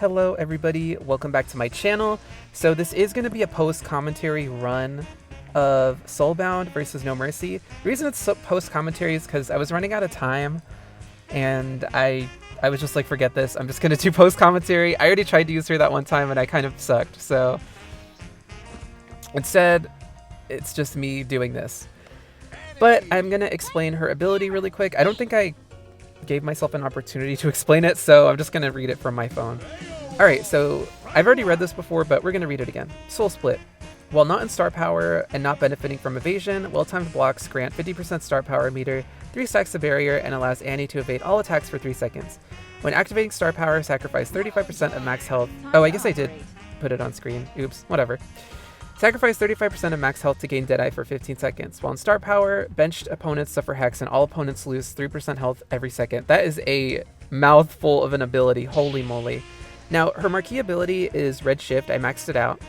Hello everybody, welcome back to my channel. So this is going to be a post-commentary run of Soulbound versus No Mercy. The reason it's post-commentary is because I was running out of time and I was just like, forget this, I'm just going to do post-commentary. I already tried to use her that one time and I kind of sucked, so instead it's just me doing this. But I'm going to explain her ability really quick. I don't think I gave myself an opportunity to explain it, so I'm just going to read it from my phone. Alright, so I've already read this before, but we're going to read it again. Soul Split. While not in star power and not benefiting from evasion, well-timed blocks grant 50% star power meter, 3 stacks of barrier, and allows Annie to evade all attacks for 3 seconds. When activating star power, sacrifice 35% of max health. Oh, I guess I did put it on screen. Oops, whatever. Sacrifice 35% of max health to gain Deadeye for 15 seconds. While in star power, benched opponents suffer hex and all opponents lose 3% health every second. That is a mouthful of an ability, holy moly. Now, her marquee ability is Red Shift. I maxed it out.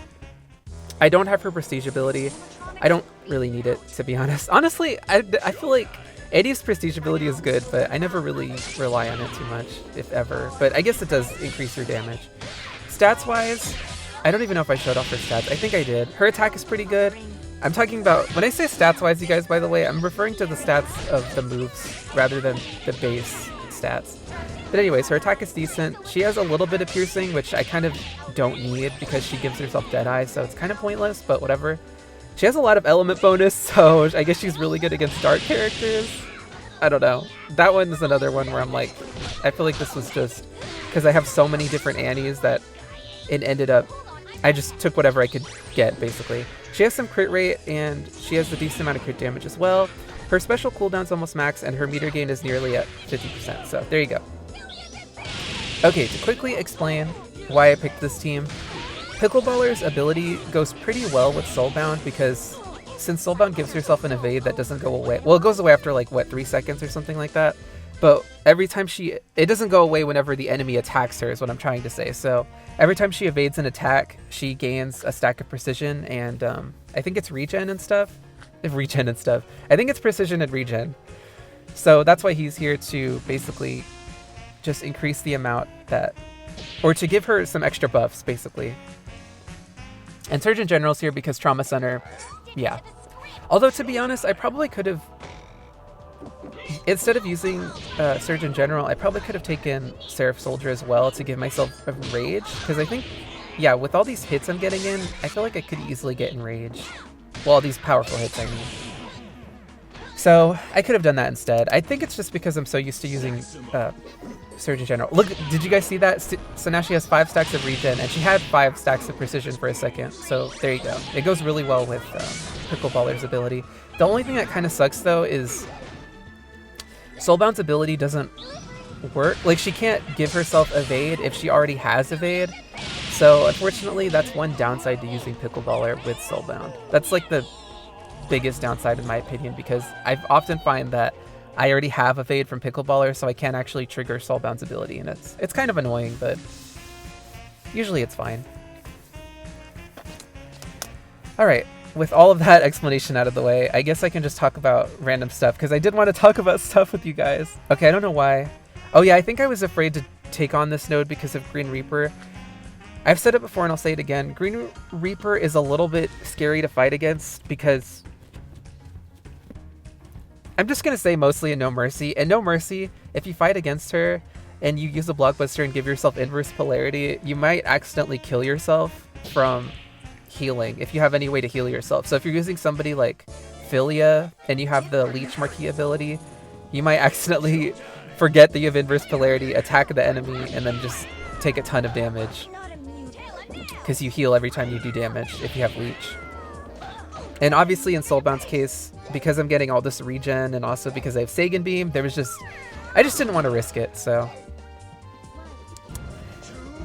I don't have her prestige ability. I don't really need it, to be honest. Honestly, I feel like Eddie's prestige ability is good, but I never really rely on it too much, if ever. But I guess it does increase her damage. Stats-wise, I don't even know if I showed off her stats. I think I did. Her attack is pretty good. I'm talking about, when I say stats-wise, you guys, by the way, I'm referring to the stats of the moves rather than the base stats. But anyways, her attack is decent. She has a little bit of piercing, which I kind of don't need because she gives herself Deadeye, so it's kind of pointless, but whatever. She has a lot of element bonus, so I guess she's really good against dark characters. I don't know. That one is another one where I'm like, I feel like this was just because I have so many different Annies that it ended up, I just took whatever I could get, basically. She has some crit rate, and she has a decent amount of crit damage as well. Her special cooldown's almost max, and her meter gain is nearly at 50%, so there you go. Okay, to quickly explain why I picked this team, Pickleballer's ability goes pretty well with Soulbound because since Soulbound gives herself an evade that doesn't go away, well, it goes away after like, what, 3 seconds or something like that? But every time it doesn't go away whenever the enemy attacks her is what I'm trying to say. So every time she evades an attack, she gains a stack of precision and I think it's regen and stuff. I think it's precision and regen. So that's why he's here to basically just increase the amount that, or to give her some extra buffs, basically. And Surgeon General's here because Trauma Center, yeah. Although, to be honest, I probably could have, instead of using Surgeon General, I probably could have taken Seraph Soldier as well to give myself a Rage, because I think, yeah, with all these hits I'm getting in, I feel like I could easily get in Rage. Well, all these powerful hits, I mean. So, I could have done that instead. I think it's just because I'm so used to using Surgeon General. Look, did you guys see that? So now she has 5 stacks of regen, and she had 5 stacks of precision for a second. So there you go. It goes really well with Pickleballer's ability. The only thing that kind of sucks, though, is Soulbound's ability doesn't work. Like, she can't give herself evade if she already has evade. So, unfortunately, that's one downside to using Pickleballer with Soulbound. That's, like, the biggest downside in my opinion, because I often find that I already have evade from Pickleballer, so I can't actually trigger Soulbound's ability, and it's kind of annoying, but usually it's fine. Alright, with all of that explanation out of the way, I guess I can just talk about random stuff, because I did want to talk about stuff with you guys. Okay, I don't know why. Oh yeah, I think I was afraid to take on this node because of Green Reaper. I've said it before and I'll say it again. Green Reaper is a little bit scary to fight against because I'm just going to say mostly in No Mercy. In No Mercy, if you fight against her and you use a Blockbuster and give yourself inverse polarity, you might accidentally kill yourself from healing if you have any way to heal yourself. So if you're using somebody like Philia and you have the Leech Marquee ability, you might accidentally forget that you have inverse polarity, attack the enemy, and then just take a ton of damage. Because you heal every time you do damage if you have Leech. And obviously in Soulbound's case, because I'm getting all this regen and also because I have Sagan Beam, I just didn't want to risk it, so.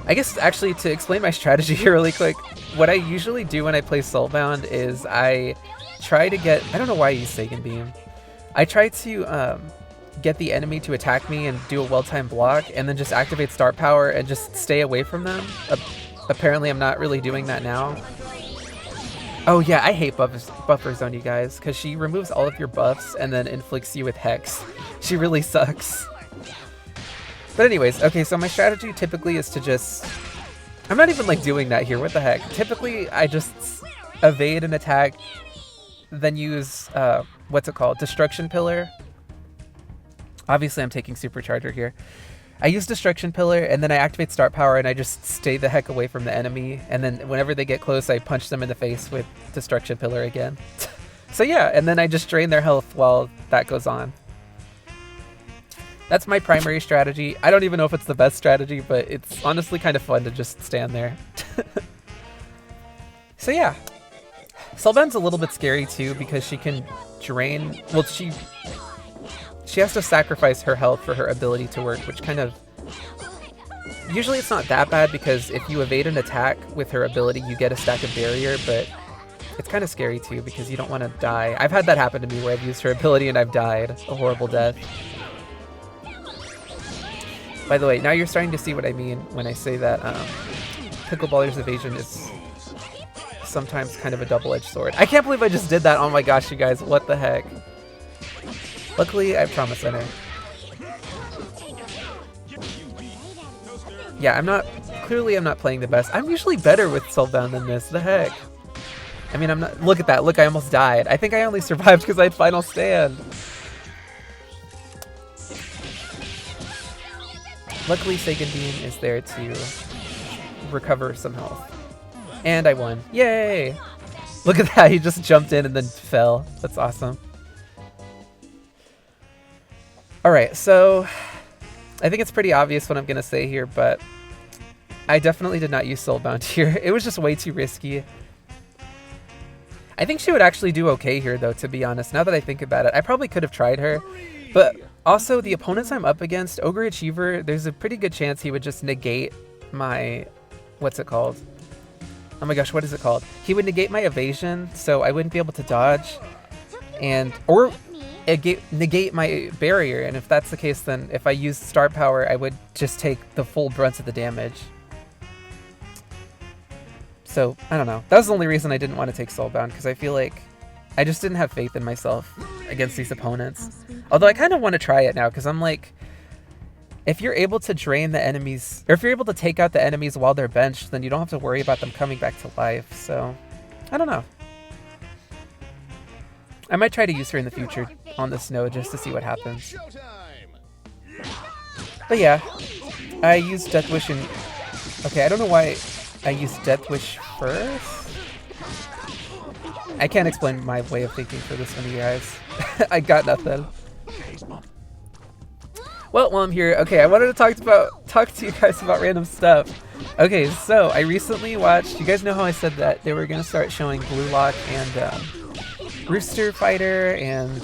I guess actually to explain my strategy here really quick, what I usually do when I play Soulbound is I try to get, I don't know why I use Sagan Beam. I try to get the enemy to attack me and do a well-timed block and then just activate star power and just stay away from them. Apparently I'm not really doing that now. Oh yeah, I hate Buffer Zone, you guys, because she removes all of your buffs and then inflicts you with Hex. She really sucks. But anyways, okay, so my strategy typically is to just I'm not even like doing that here. What the heck? Typically, I just evade an attack, then use, what's it called? Destruction Pillar. Obviously, I'm taking Supercharger here. I use Destruction Pillar, and then I activate Start Power, and I just stay the heck away from the enemy. And then whenever they get close, I punch them in the face with Destruction Pillar again. So yeah, and then I just drain their health while that goes on. That's my primary strategy. I don't even know if it's the best strategy, but it's honestly kind of fun to just stand there. So yeah. Soulbound's a little bit scary too because she can drain... Well, she has to sacrifice her health for her ability to work, which kind of... Usually it's not that bad because if you evade an attack with her ability, you get a stack of barrier, but it's kind of scary too because you don't want to die. I've had that happen to me where I've used her ability and I've died. A horrible death. By the way, now you're starting to see what I mean when I say that Pickleballer's evasion is sometimes kind of a double-edged sword. I can't believe I just did that. Oh my gosh, you guys, what the heck? Luckily, I have Trauma Center. Yeah, clearly I'm not playing the best. I'm usually better with Soulbound than this, the heck? I mean, I'm not, look at that, look, I almost died. I think I only survived because I had Final Stand. Luckily, Seigen Beam is there to recover some health. And I won. Yay! Look at that, he just jumped in and then fell. That's awesome. Alright, so I think it's pretty obvious what I'm going to say here, but I definitely did not use Soulbound here. It was just way too risky. I think she would actually do okay here, though, to be honest, now that I think about it. I probably could have tried her, but also the opponents I'm up against, Ogre Achiever, there's a pretty good chance he would just negate my... What's it called? Oh my gosh, what is it called? He would negate my evasion, so I wouldn't be able to dodge, or negate my barrier, and if that's the case, then if I used Start Power, I would just take the full brunt of the damage. So, I don't know. That was the only reason I didn't want to take Soulbound, because I feel like I just didn't have faith in myself against these opponents. Although I kind of want to try it now, because I'm like, if you're able to drain the enemies, or if you're able to take out the enemies while they're benched, then you don't have to worry about them coming back to life, so I don't know. I might try to use her in the future on the snow just to see what happens. But yeah, I used Death Wish in... Okay, I don't know why I used Death Wish first. I can't explain my way of thinking for this one, you guys. I got nothing. Well, while I'm here, okay, I wanted to talk to you guys about random stuff. Okay, so I recently watched... You guys know how I said that they were going to start showing Blue Lock and... Rooster Fighter and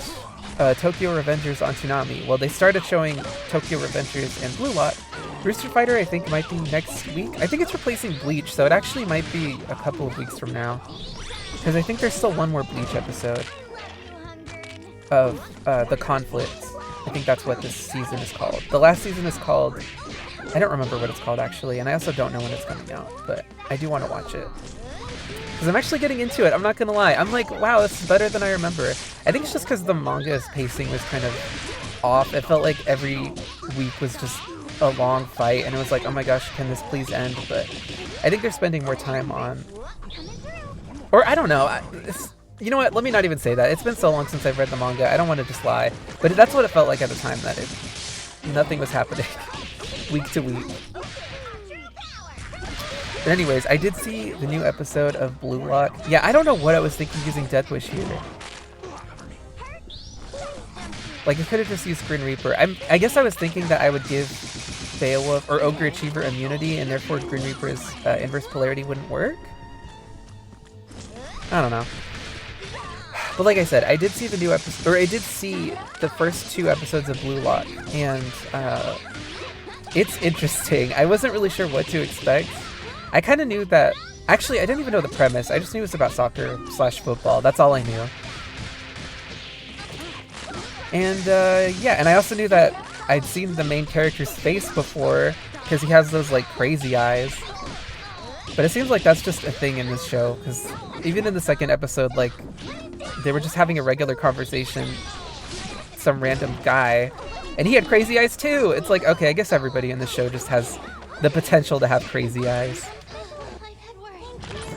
Tokyo Revengers on Toonami. Well, they started showing Tokyo Revengers and Blue Lock. Rooster Fighter, I think, might be next week. I think it's replacing Bleach, so it actually might be a couple of weeks from now. Because I think there's still one more Bleach episode of The Conflict. I think that's what this season is called. The last season is called... I don't remember what it's called, actually, and I also don't know when it's coming out, but I do want to watch it. Because I'm actually getting into it, I'm not gonna lie. I'm like, wow, this is better than I remember. I think it's just because the manga's pacing was kind of off. It felt like every week was just a long fight, and it was like, oh my gosh, can this please end? But I think they're spending more time on... Or, I don't know. You know what, let me not even say that. It's been so long since I've read the manga, I don't want to just lie. But that's what it felt like at the time, that nothing was happening week to week. But anyways, I did see the new episode of Blue Lock. Yeah, I don't know what I was thinking using Death Wish here. Like, I could have just used Grim Reaper. I guess I was thinking that I would give Beowulf or Ogre Achiever immunity, and therefore Grim Reaper's inverse polarity wouldn't work? I don't know. But like I said, I did see the new episode, or I did see the first 2 episodes of Blue Lock, and it's interesting. I wasn't really sure what to expect. I kind of knew that... Actually, I didn't even know the premise. I just knew it was about soccer/football. That's all I knew. And, yeah, and I also knew that I'd seen the main character's face before, because he has those, like, crazy eyes. But it seems like that's just a thing in this show, because even in the second episode, like, they were just having a regular conversation, some random guy, and he had crazy eyes too! It's like, okay, I guess everybody in the show just has the potential to have crazy eyes.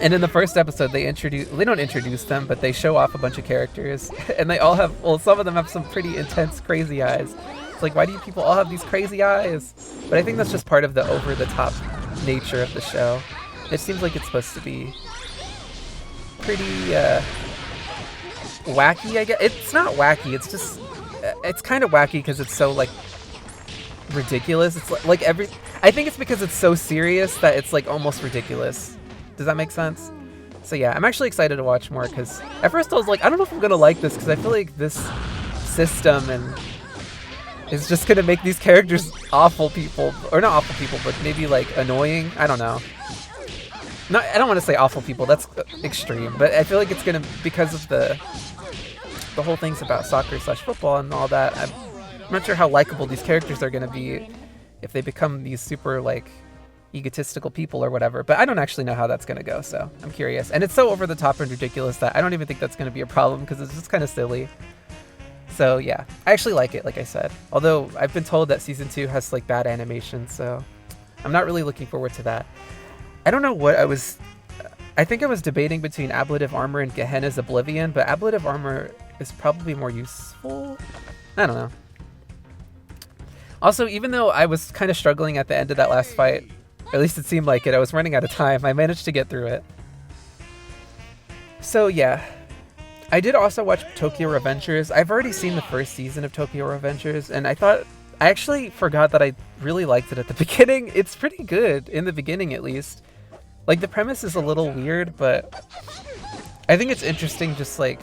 And in the first episode, they don't introduce them, but they show off a bunch of characters. And they all have, well, some of them have some pretty intense, crazy eyes. It's like, why do you people all have these crazy eyes? But I think that's just part of the over-the-top nature of the show. It seems like it's supposed to be pretty wacky, I guess. It's not wacky, it's just, it's kind of wacky because it's so, like, ridiculous. It's like I think it's because it's so serious that it's, like, almost ridiculous. Does that make sense? So yeah, I'm actually excited to watch more because at first I was like, I don't know if I'm gonna like this because I feel like this system and is just gonna make these characters awful people, or not awful people, but maybe like annoying. I don't know. I don't want to say awful people. That's extreme, but I feel like it's gonna, because of the whole thing's about soccer/football and all that. I'm not sure how likable these characters are gonna be if they become these super like egotistical people or whatever, but I don't actually know how that's going to go, so I'm curious. And it's so over the top and ridiculous that I don't even think that's going to be a problem because it's just kind of silly. So yeah, I actually like it, like I said. Although I've been told that season 2 has like bad animation, so I'm not really looking forward to that. I don't know what I think I was debating between Ablative Armor and Gehenna's Oblivion, but Ablative Armor is probably more useful. I don't know. Also, even though I was kind of struggling at the end of that last fight, at least it seemed like it, I was running out of time, I managed to get through it. So yeah, I did also watch Tokyo Revengers. I've already seen the first season of Tokyo Revengers, and I actually forgot that I really liked it at the beginning. It's pretty good, in the beginning at least. Like, the premise is a little weird, but I think it's interesting, just like,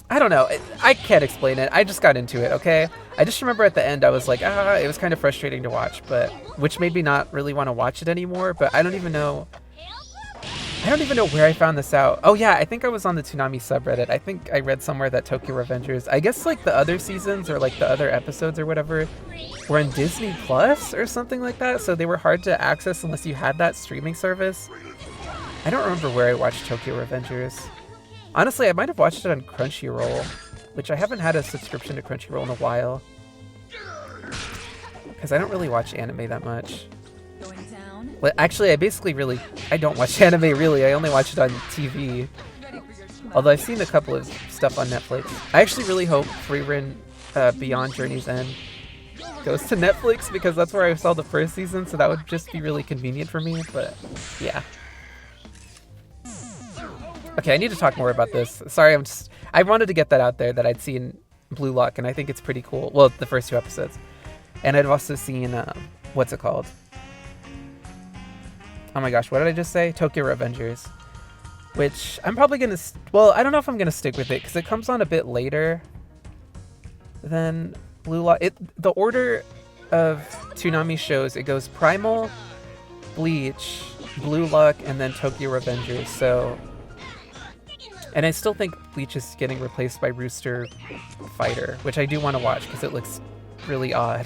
I don't know, I can't explain it, I just got into it, okay? I just remember at the end I was like, it was kind of frustrating to watch, but which made me not really want to watch it anymore, but I don't even know where I found this out. Oh yeah, I think I was on the Toonami subreddit. I think I read somewhere that Tokyo Revengers, I guess like the other seasons or like the other episodes or whatever, were in Disney Plus or something like that, so they were hard to access unless you had that streaming service. I don't remember where I watched Tokyo Revengers. Honestly, I might have watched it on Crunchyroll, which I haven't had a subscription to Crunchyroll in a while. Because I don't really watch anime that much. Well, actually, I don't watch anime really, I only watch it on TV. Although I've seen a couple of stuff on Netflix. I actually really hope Frieren Beyond Journey's End goes to Netflix because that's where I saw the first season, so that would just be really convenient for me, but yeah. Okay, I need to talk more about this. Sorry, I wanted to get that out there that I'd seen Blue Lock, and I think it's pretty cool. Well, the first 2 episodes. And I've also seen, what's it called? Oh my gosh, what did I just say? Tokyo Revengers. Which I'm probably going to, well, I don't know if I'm going to stick with it, because it comes on a bit later than Blue Lock. The order of Toonami shows, it goes Primal, Bleach, Blue Lock, and then Tokyo Revengers, so... And I still think Bleach is getting replaced by Rooster Fighter, which I do want to watch because it looks really odd.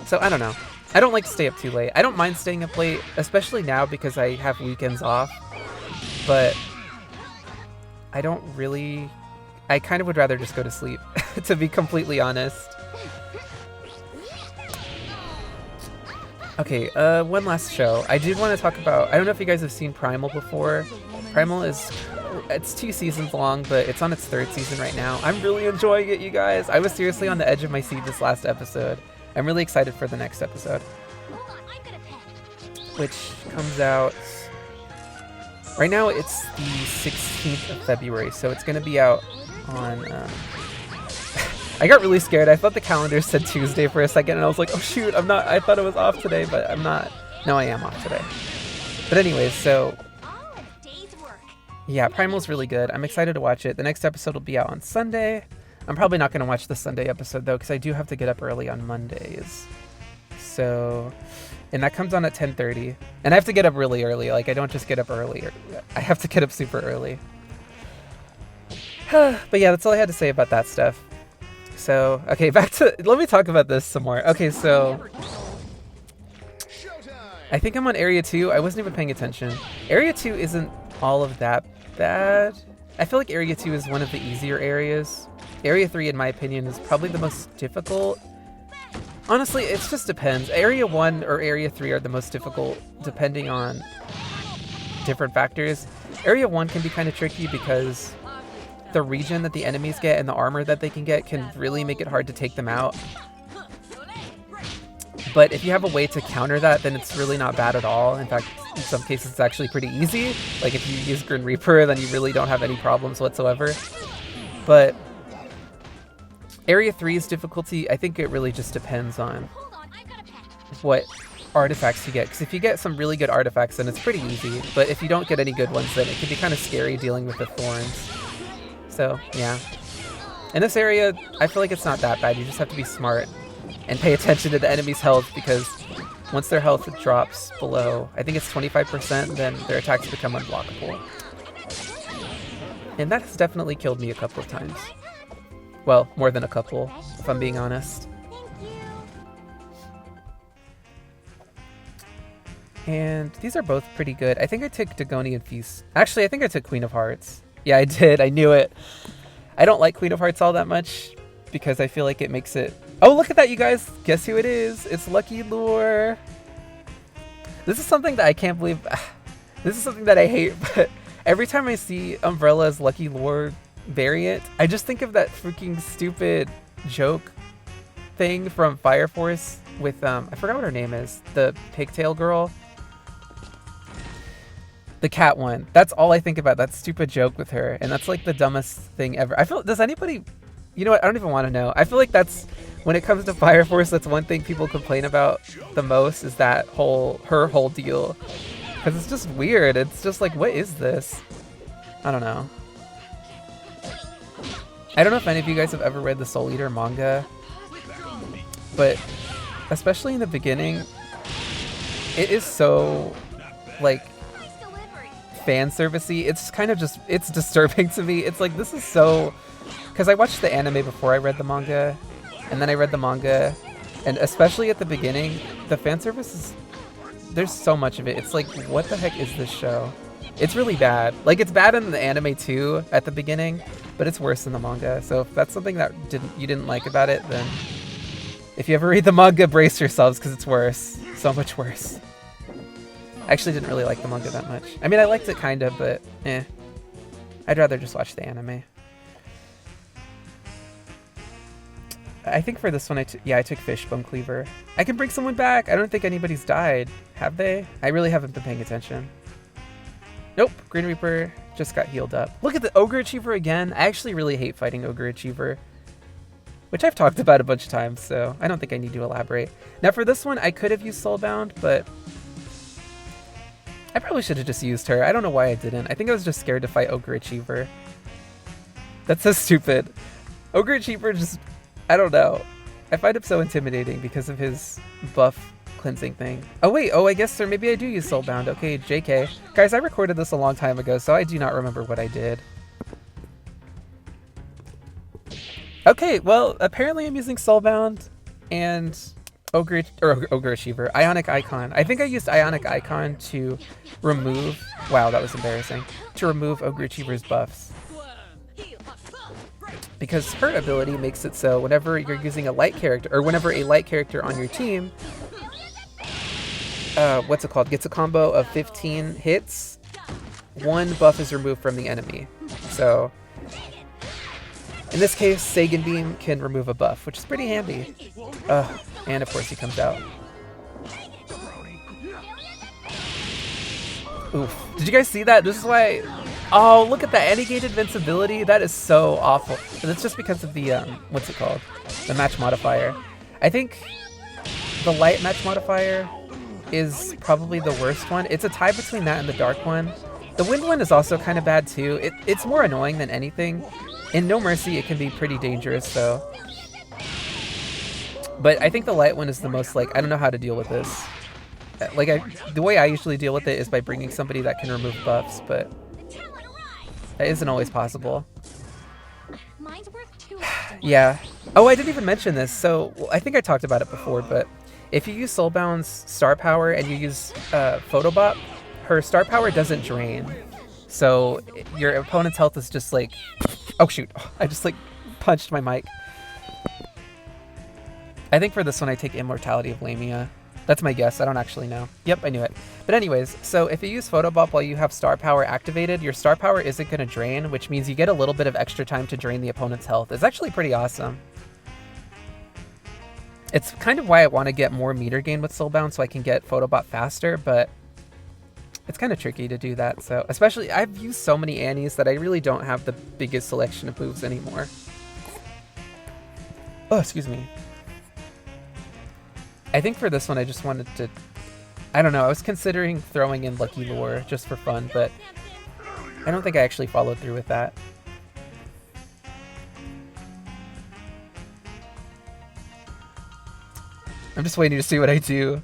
So I don't know. I don't like to stay up too late. I don't mind staying up late, especially now because I have weekends off. But I don't really... I kind of would rather just go to sleep, to be completely honest. Okay, one last show. I did want to talk about, I don't know if you guys have seen Primal before. Primal it's 2 seasons long, but it's on its 3rd season right now. I'm really enjoying it, you guys. I was seriously on the edge of my seat this last episode. I'm really excited for the next episode, which comes out, right now it's the 16th of February, so it's going to be out on, I got really scared. I thought the calendar said Tuesday for a second, and I was like, oh shoot, I'm not, I thought it was off today, but I'm not. No, I am off today. But anyways, so, yeah, Primal's really good. I'm excited to watch it. The next episode will be out on Sunday. I'm probably not going to watch the Sunday episode, though, because I do have to get up early on Mondays. So, and that comes on at 10:30. And I have to get up really early. Like, I don't just get up early. I have to get up super early. But yeah, that's all I had to say about that stuff. So, okay, let me talk about this some more. Okay, so, I think I'm on Area 2. I wasn't even paying attention. Area 2 isn't all of that bad. I feel like Area 2 is one of the easier areas. Area 3, in my opinion, is probably the most difficult. Honestly, it just depends. Area 1 or Area 3 are the most difficult depending on different factors. Area 1 can be kind of tricky because the region that the enemies get and the armor that they can get can really make it hard to take them out. But if you have a way to counter that, then it's really not bad at all. In fact, in some cases, it's actually pretty easy. Like if you use Grim Reaper, then you really don't have any problems whatsoever. But Area 3's difficulty, I think it really just depends on what artifacts you get. Because if you get some really good artifacts, then it's pretty easy. But if you don't get any good ones, then it can be kind of scary dealing with the thorns. So, yeah. In this area, I feel like it's not that bad. You just have to be smart and pay attention to the enemy's health, because once their health drops below, I think it's 25%, then their attacks become unblockable. And that has definitely killed me a couple of times. Well, more than a couple, if I'm being honest. And these are both pretty good. I think I took Dagonian Feast. Actually, I think I took Queen of Hearts. Yeah, I did. I knew it. I don't like Queen of Hearts all that much because I feel like it makes it... Oh, look at that, you guys. Guess who it is? It's Lucky Lure. This is something that I can't believe... This is something that I hate, but every time I see Umbrella's Lucky Lure variant, I just think of that freaking stupid joke thing from Fire Force with, I forgot what her name is. The pigtail girl. The cat one. That's all I think about. That stupid joke with her. And that's like the dumbest thing ever. I feel... Does anybody... You know what? I don't even want to know. I feel like that's... When it comes to Fire Force, that's one thing people complain about the most, is that her whole deal. Because it's just weird. It's just like, what is this? I don't know. I don't know if any of you guys have ever read the Soul Eater manga, but especially in the beginning, it is so, like, fan servicey. It's kind of just, it's disturbing to me. It's like, this is so... Because I watched the anime before I read the manga, and then I read the manga, and especially at the beginning, the fan service is... There's so much of it. It's like, what the heck is this show? It's really bad. Like, it's bad in the anime too at the beginning, but it's worse in the manga. So if that's something that you didn't like about it, then if you ever read the manga, brace yourselves, because it's worse. So much worse. I actually didn't really like the manga that much. I mean, I liked it kind of, but eh. I'd rather just watch the anime. I think for this one, I took Fishbone Cleaver. I can bring someone back. I don't think anybody's died. Have they? I really haven't been paying attention. Nope. Green Reaper just got healed up. Look at the Ogre Achiever again. I actually really hate fighting Ogre Achiever, which I've talked about a bunch of times, so I don't think I need to elaborate. Now for this one, I could have used Soulbound, but I probably should have just used her. I don't know why I didn't. I think I was just scared to fight Ogre Achiever. That's so stupid. Ogre Achiever just... I don't know. I find him so intimidating because of his buff cleansing thing. Oh wait, I guess, or maybe I do use Soulbound. Okay, JK. Guys, I recorded this a long time ago, so I do not remember what I did. Okay, well, apparently I'm using Soulbound and Ogre Achiever, Ionic Icon. I think I used Ionic Icon to remove... Wow, that was embarrassing. To remove Ogre Achiever's buffs. Because her ability makes it so whenever you're using a light character, or whenever a light character on your team, what's it called, gets a combo of 15 hits, one buff is removed from the enemy. So, in this case, Sagan Beam can remove a buff, which is pretty handy. And of course he comes out. Oof. Did you guys see that? This is why... Oh, look at that. Negated invincibility. That is so awful. And it's just because of the, what's it called? The match modifier. I think the light match modifier is probably the worst one. It's a tie between that and the dark one. The wind one is also kind of bad too. It's more annoying than anything. In No Mercy, it can be pretty dangerous though. But I think the light one is the most, like, I don't know how to deal with this. Like, the way I usually deal with it is by bringing somebody that can remove buffs, but that isn't always possible. Yeah. Oh, I didn't even mention this. So, well, I think I talked about it before, but if you use Soulbound's star power and you use Photobop, her star power doesn't drain. So your opponent's health is just like... Oh, shoot. I just, like, punched my mic. I think for this one I take Immortality of Lamia. That's my guess. I don't actually know. Yep, I knew it. But anyways, so if you use Photobop while you have Star Power activated, your Star Power isn't going to drain, which means you get a little bit of extra time to drain the opponent's health. It's actually pretty awesome. It's kind of why I want to get more meter gain with Soulbound so I can get Photobop faster, but it's kind of tricky to do that. So, especially, I've used so many Annies that I really don't have the biggest selection of moves anymore. Oh, excuse me. I think for this one I just wanted to... I don't know, I was considering throwing in Lucky Lure just for fun, but I don't think I actually followed through with that. I'm just waiting to see what I do.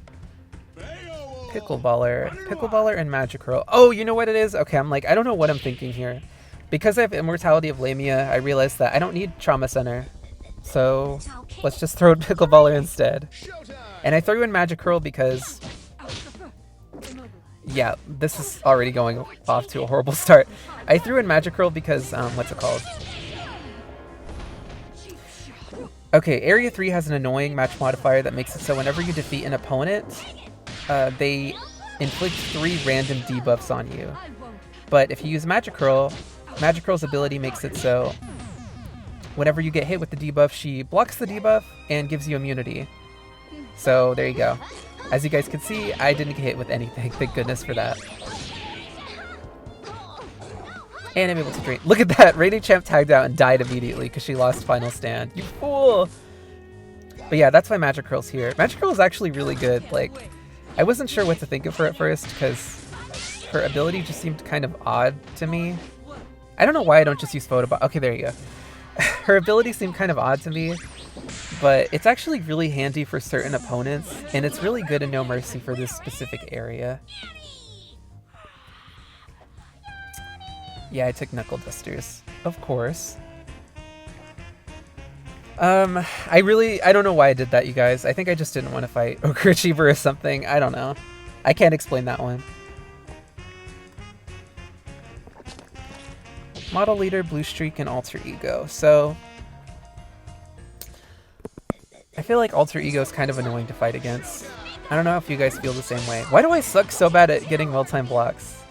Pickleballer and Magikarp. Oh, you know what it is? Okay, I'm like, I don't know what I'm thinking here. Because I have Immortality of Lamia, I realized that I don't need Trauma Center. So let's just throw in Pickleballer instead. And I threw in Magikarp because... yeah, this is already going off to a horrible start. I threw in Magikarp because, what's it called? Okay, Area 3 has an annoying match modifier that makes it so whenever you defeat an opponent, they inflict 3 random debuffs on you. But if you use Magikarp, Magikarp's ability makes it so whenever you get hit with the debuff, she blocks the debuff and gives you immunity. So there you go. As you guys can see, I didn't get hit with anything. Thank goodness for that. And I'm able to drain. Look at that! Reigning Champ tagged out and died immediately because she lost Final Stand. You fool! But yeah, that's why Magikarp's here. Magikarp is actually really good. Like, I wasn't sure what to think of her at first because her ability just seemed kind of odd to me. I don't know why I don't just use Photobop. Okay, there you go. Her ability seemed kind of odd to me, but it's actually really handy for certain opponents, and it's really good in No Mercy for this specific area. Yeah, I took Knuckle Dusters, of course. I don't know why I did that, you guys. I think I just didn't want to fight Ogre Achiever or something. I don't know. I can't explain that one. Model Leader, Blue Streak, and Alter Ego. So, I feel like Alter Ego is kind of annoying to fight against. I don't know if you guys feel the same way. Why do I suck so bad at getting well-timed blocks?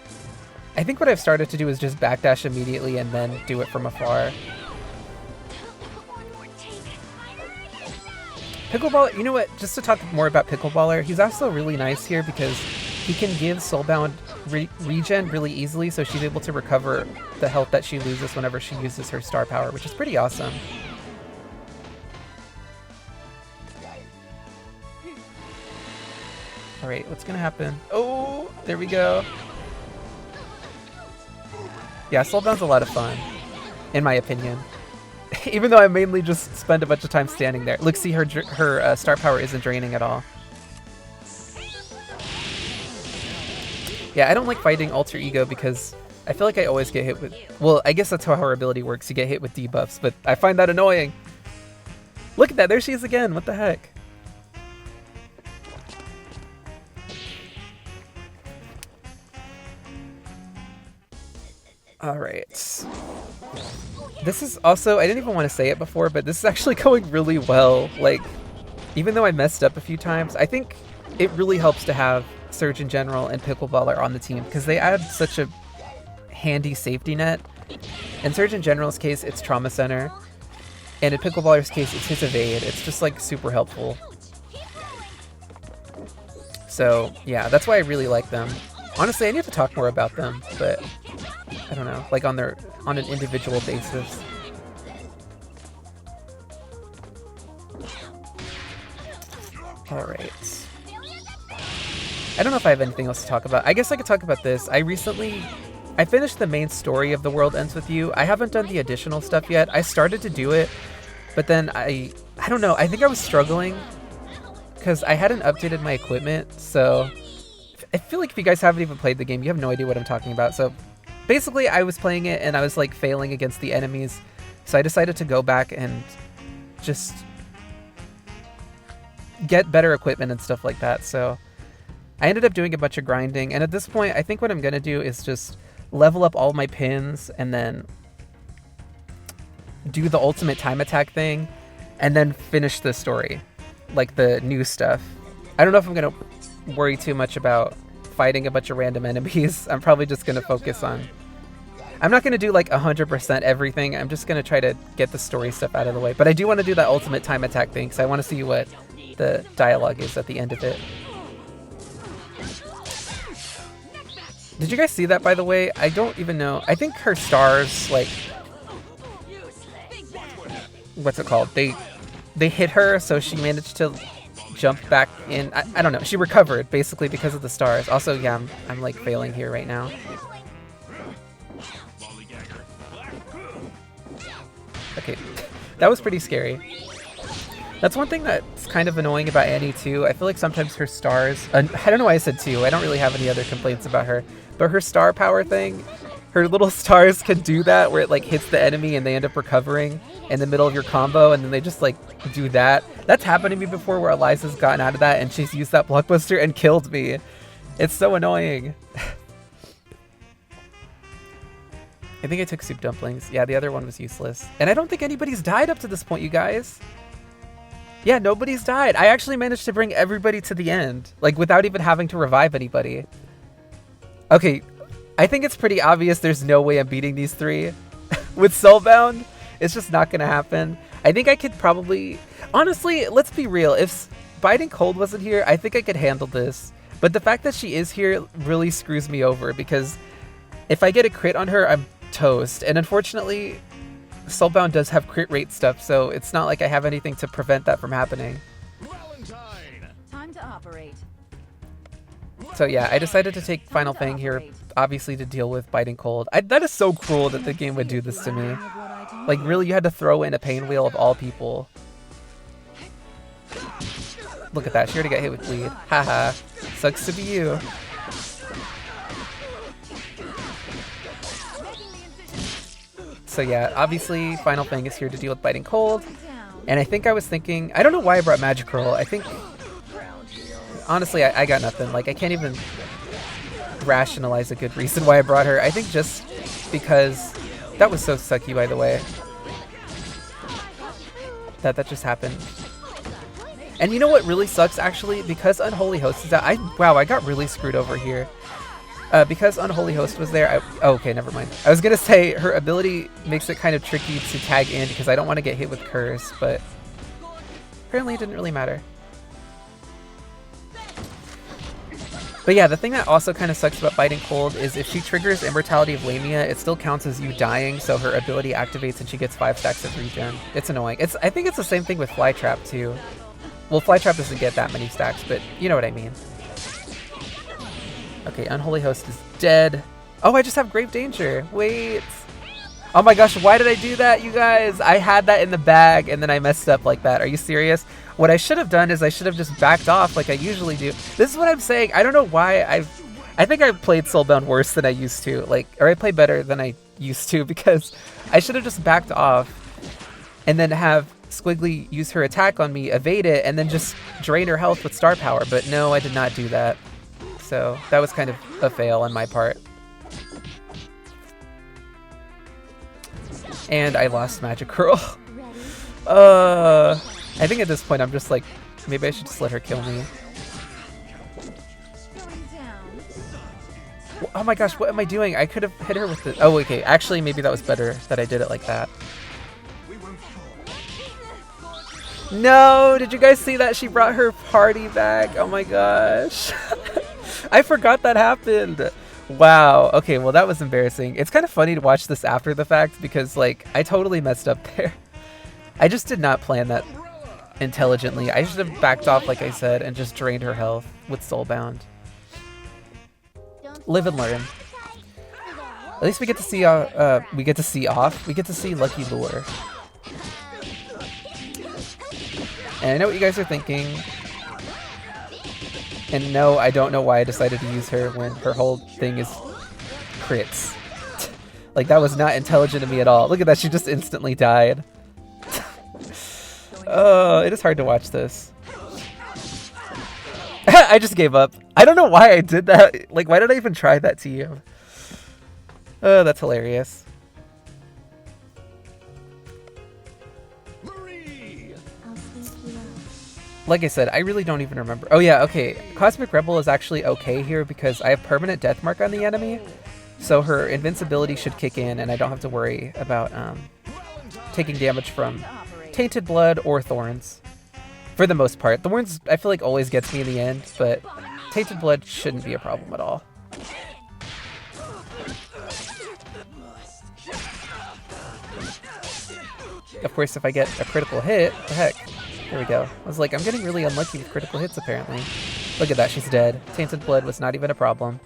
I think what I've started to do is just backdash immediately and then do it from afar. Pickleballer, you know what, just to talk more about Pickleballer, he's also really nice here because he can give Soulbound regen really easily, so she's able to recover the health that she loses whenever she uses her star power, which is pretty awesome. Alright, what's gonna happen? Oh, there we go. Yeah, Soulbound's a lot of fun, in my opinion. Even though I mainly just spend a bunch of time standing there. Look, see, her star power isn't draining at all. Yeah, I don't like fighting Alter Ego because I feel like I always get hit with... Well, I guess that's how her ability works. You get hit with debuffs, but I find that annoying. Look at that, there she is again. What the heck? Alright. This is also... I didn't even want to say it before, but this is actually going really well. Like, even though I messed up a few times, I think it really helps to have Surgeon General and Pickleballer on the team because they add such a handy safety net. In Surgeon General's case, it's Trauma Center, and in Pickleballer's case, it's his Evade. It's just like super helpful. So yeah, that's why I really like them. Honestly, I need to talk more about them, but I don't know, like on an individual basis. All right. I don't know if I have anything else to talk about. I guess I could talk about this. I finished the main story of The World Ends With You. I haven't done the additional stuff yet. I started to do it, but then I don't know. I think I was struggling because I hadn't updated my equipment. So I feel like if you guys haven't even played the game, you have no idea what I'm talking about. So basically I was playing it and I was like failing against the enemies. So I decided to go back and just get better equipment and stuff like that. So I ended up doing a bunch of grinding, and at this point, I think what I'm going to do is just level up all my pins and then do the ultimate time attack thing, and then finish the story. like the new stuff. I don't know if I'm gonna worry too much about fighting a bunch of random enemies. I'm probably just gonna focus on... I'm not gonna do like 100% everything. I'm just gonna try to get the story stuff out of the way. But I do want to do that ultimate time attack thing, because I want to see what the dialogue is at the end of it. Did you guys see that, by the way? I don't even know. I think her stars, like... What's it called? They hit her, so she managed to jump back in. I don't know. She recovered, basically, because of the stars. Also, yeah, I'm like failing here right now. Okay, that was pretty scary. That's one thing that's kind of annoying about Annie, too. I feel like sometimes her stars... I don't know why I said two. I don't really have any other complaints about her. But her star power thing, her little stars can do that, where it like hits the enemy and they end up recovering in the middle of your combo, and then they just like do that. That's happened to me before, where Eliza's gotten out of that and she's used that blockbuster and killed me. It's so annoying. I think I took soup dumplings. Yeah, the other one was useless. And I don't think anybody's died up to this point, you guys. Yeah, nobody's died. I actually managed to bring everybody to the end, like without even having to revive anybody. Okay, I think it's pretty obvious there's no way I'm beating these three. With Soulbound, it's just not gonna happen. I think I could probably... Honestly, let's be real. If Biting Cold wasn't here, I think I could handle this. But the fact that she is here really screws me over, because if I get a crit on her, I'm toast. And unfortunately, Soulbound does have crit rate stuff, so it's not like I have anything to prevent that from happening. Time to operate. So yeah, I decided to take Final Fang here, obviously to deal with Biting Cold. That is so cruel that the game would do this to me. Like, really, you had to throw in a pain wheel of all people. Look at that, she already got hit with bleed. Haha, sucks to be you. So yeah, obviously Final Fang is here to deal with Biting Cold. And I think I was thinking, I don't know why I brought Magic Roll. I think... Honestly, I got nothing. Like, I can't even rationalize a good reason why I brought her. I think just because... That was so sucky, by the way. That just happened. And you know what really sucks, actually? Because Unholy Host is out... Wow, I got really screwed over here. Because Unholy Host was there... Oh, okay, never mind. I was gonna say, her ability makes it kind of tricky to tag in, because I don't want to get hit with Curse, but... Apparently it didn't really matter. But yeah, the thing that also kind of sucks about Biting Cold is if she triggers Immortality of Lamia, it still counts as you dying, so her ability activates and she gets 5 stacks of regen. It's annoying. I think it's the same thing with Flytrap too. Well, Flytrap doesn't get that many stacks, but you know what I mean. Okay, Unholy Host is dead. Oh, I just have Grave Danger. Wait. Oh my gosh, why did I do that, you guys? I had that in the bag and then I messed up like that. Are you serious? What I should have done is I should have just backed off like I usually do. This is what I'm saying. I don't know why I think I played Soulbound worse than I used to. Like, or I play better than I used to, because I should have just backed off and then have Squiggly use her attack on me, evade it, and then just drain her health with star power. But no, I did not do that. So that was kind of a fail on my part. And I lost Magic Curl. I think at this point I'm just like, maybe I should just let her kill me. Oh my gosh, what am I doing? I could have hit her with the... Oh, okay. Actually, maybe that was better that I did it like that. No! Did you guys see that? She brought her party back. Oh my gosh. I forgot that happened. Wow. Okay, well that was embarrassing. It's kind of funny to watch this after the fact because, like, I totally messed up there. I just did not plan that intelligently. I should have backed off, like I said, and just drained her health with Soulbound. Live and learn. At least we get to see we get to see Lucky Lure. And I know what you guys are thinking. And no, I don't know why I decided to use her when her whole thing is crits. Like, that was not intelligent of me at all. Look at that, she just instantly died. Oh, it is hard to watch this. I just gave up. I don't know why I did that. Like, why did I even try that to you? Oh, that's hilarious. like I said, I really don't even remember. Oh yeah, okay. Cosmic Rebel is actually okay here because I have permanent death mark on the enemy. So her invincibility should kick in and I don't have to worry about taking damage from Tainted Blood or Thorns. For the most part. Thorns, I feel like, always gets me in the end, but Tainted Blood shouldn't be a problem at all. Of course, if I get a critical hit, what the heck? There we go. I was like, I'm getting really unlucky with critical hits, apparently. Look at that, she's dead. Tainted Blood was not even a problem.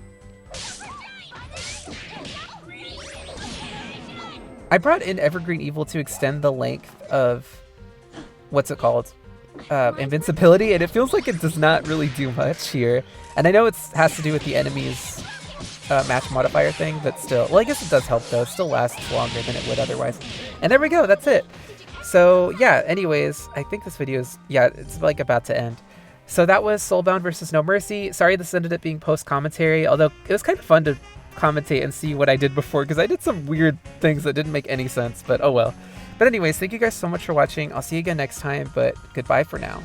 I brought in Evergreen Evil to extend the length of... what's it called? Invincibility, and it feels like it does not really do much here. And I know it has to do with the enemy's match modifier thing, but still. Well, I guess it does help, though. It still lasts longer than it would otherwise. And there we go, that's it. So, yeah, anyways, I think this video is... yeah, it's like about to end. So that was Soulbound versus No Mercy. Sorry this ended up being post-commentary, although it was kind of fun to commentate and see what I did before, because I did some weird things that didn't make any sense, but oh well. But anyways, thank you guys so much for watching. I'll see you again next time, but goodbye for now.